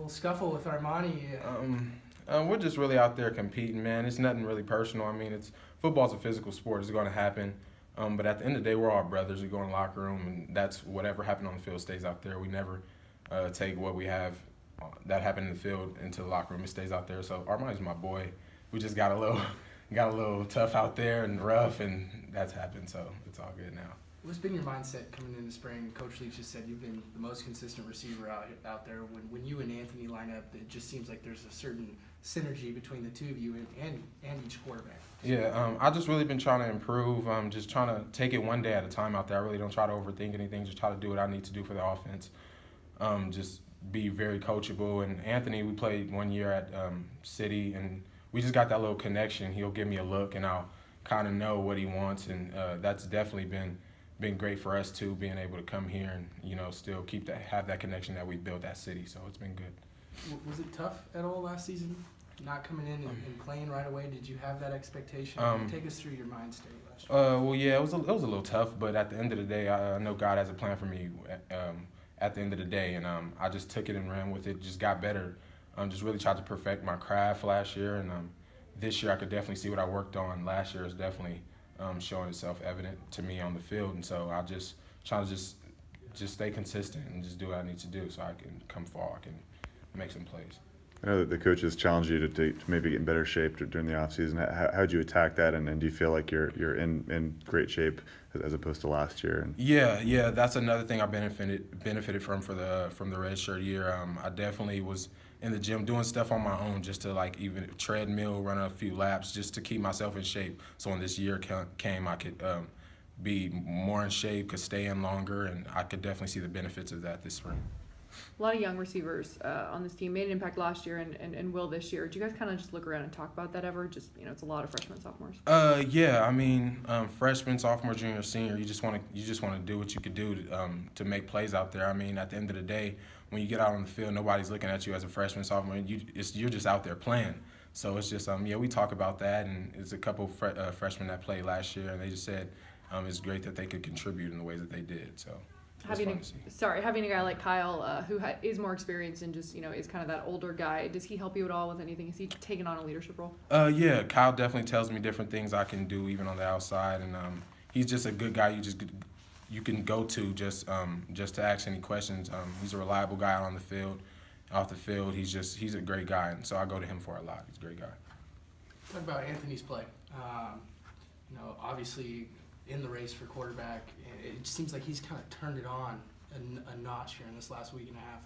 little scuffle with Armani. We're just really out there competing, man. It's nothing really personal. I mean, football's a physical sport. It's going to happen. But at the end of the day, we're all brothers. We go in the locker room, and that's whatever happened on the field stays out there. We never take what we have that happened in the field into the locker room. It stays out there. So Armani's my boy. We just got a little tough out there and rough, and that's happened. So it's all good now. What's been your mindset coming into spring? Coach Leach just said you've been the most consistent receiver out there. When you and Anthony line up, it just seems like there's a certain synergy between the two of you and each quarterback. Yeah, I just really been trying to improve. Just trying to take it one day at a time out there. I really don't try to overthink anything. Just try to do what I need to do for the offense. Just be very coachable. And Anthony, we played 1 year at City, and we just got that little connection. He'll give me a look, and I'll kind of know what he wants, and that's definitely been great for us too, being able to come here and still have that connection that we built at City. So it's been good. Was it tough at all last season, not coming in and playing right away? Did you have that expectation? Take us through your mind state last year. Well, yeah, it was a little tough, but at the end of the day, I know God has a plan for me. At the end of the day, and I just took it and ran with it. Just got better. Just really tried to perfect my craft last year, and this year I could definitely see what I worked on. Last year is definitely showing itself evident to me on the field, and so I just try to just stay consistent and just do what I need to do so I can come fall, I can make some plays. I know that the coaches challenged you to maybe get in better shape during the offseason. How'd you attack that, and do you feel like you're in great shape as opposed to last year? Yeah, that's another thing I benefited from the red shirt year. I definitely was in the gym doing stuff on my own just to even treadmill, run a few laps just to keep myself in shape. So when this year came, I could be more in shape, could stay in longer, and I could definitely see the benefits of that this spring. A lot of young receivers on this team made an impact last year and will this year. Do you guys kind of just look around and talk about that ever? Just, it's a lot of freshmen, sophomores. Yeah, I mean, freshman, sophomore, junior, senior, you just want to do what you could do to make plays out there. I mean, at the end of the day, when you get out on the field, nobody's looking at you as a freshman, sophomore. You're just out there playing. So it's just we talk about that, and it's a couple freshmen that played last year, and they just said it's great that they could contribute in the ways that they did. So. Having a guy like Kyle who is more experienced and just is kind of that older guy, does he help you at all with anything? Is he taking on a leadership role? Yeah, Kyle definitely tells me different things I can do even on the outside, and he's just a good guy you can go to just to ask any questions. He's a reliable guy out on the field, off the field. He's a great guy, and so I go to him for a lot. He's a great guy. Talk about Anthony's play. Obviously in the race for quarterback, it seems like he's kind of turned it on a notch here in this last week and a half.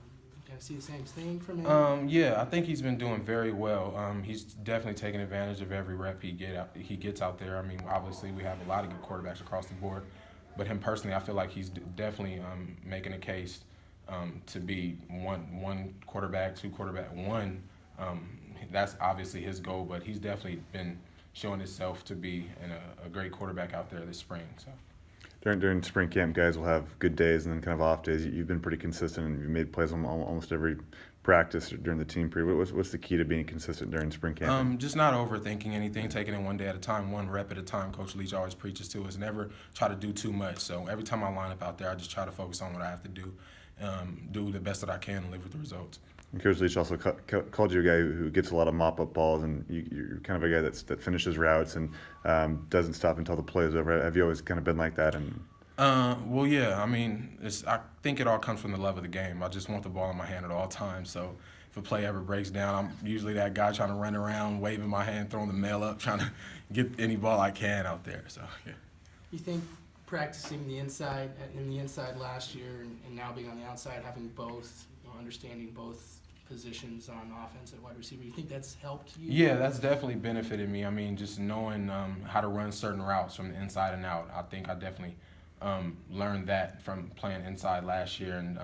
Can I see the same thing from him? Yeah, I think he's been doing very well. He's definitely taking advantage of every rep he gets out there. I mean, obviously we have a lot of good quarterbacks across the board, but him personally, I feel like he's definitely making a case to be one quarterback, two quarterback, one. That's obviously his goal, but he's definitely been showing himself to be a great quarterback out there this spring. So. During spring camp, guys will have good days and then kind of off days. You've been pretty consistent, and you've made plays on almost every practice during the team period. What's the key to being consistent during spring camp? Just not overthinking anything, taking it one day at a time, one rep at a time. Coach Leach always preaches to us, never try to do too much. So every time I line up out there, I just try to focus on what I have to do, do the best that I can, and live with the results. And Coach Leach also called you a guy who gets a lot of mop-up balls, and you're kind of a guy that finishes routes and doesn't stop until the play is over. Have you always kind of been like that? Well, yeah. I mean, I think it all comes from the love of the game. I just want the ball in my hand at all times. So if a play ever breaks down, I'm usually that guy trying to run around, waving my hand, throwing the mail up, trying to get any ball I can out there. So, yeah. You think practicing in the inside last year and now being on the outside, having both, understanding both positions on offense and wide receiver, you think that's helped you? Yeah, that's definitely benefited me. I mean, just knowing how to run certain routes from the inside and out. I think I definitely learned that from playing inside last year, and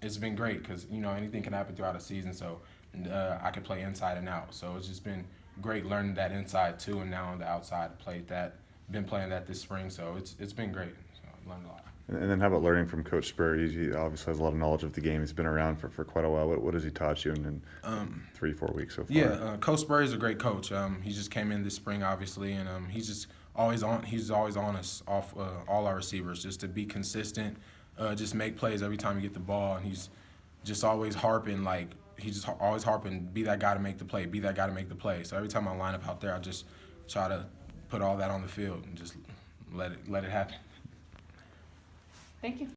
it's been great because anything can happen throughout a season. So I can play inside and out. So it's just been great learning that inside too, and now on the outside, been playing that this spring. So it's been great. So I've learned a lot. And then how about learning from Coach Spurrier? He obviously has a lot of knowledge of the game. He's been around for quite a while. What has he taught you in 3-4 weeks so far? Yeah, Coach Spurrier is a great coach. He just came in this spring, obviously, and he's just always on. He's always on us, off all our receivers, just to be consistent, just make plays every time you get the ball. And he's just always harping, always harping, be that guy to make the play, be that guy to make the play. So every time I line up out there, I just try to put all that on the field and just let it happen. Thank you.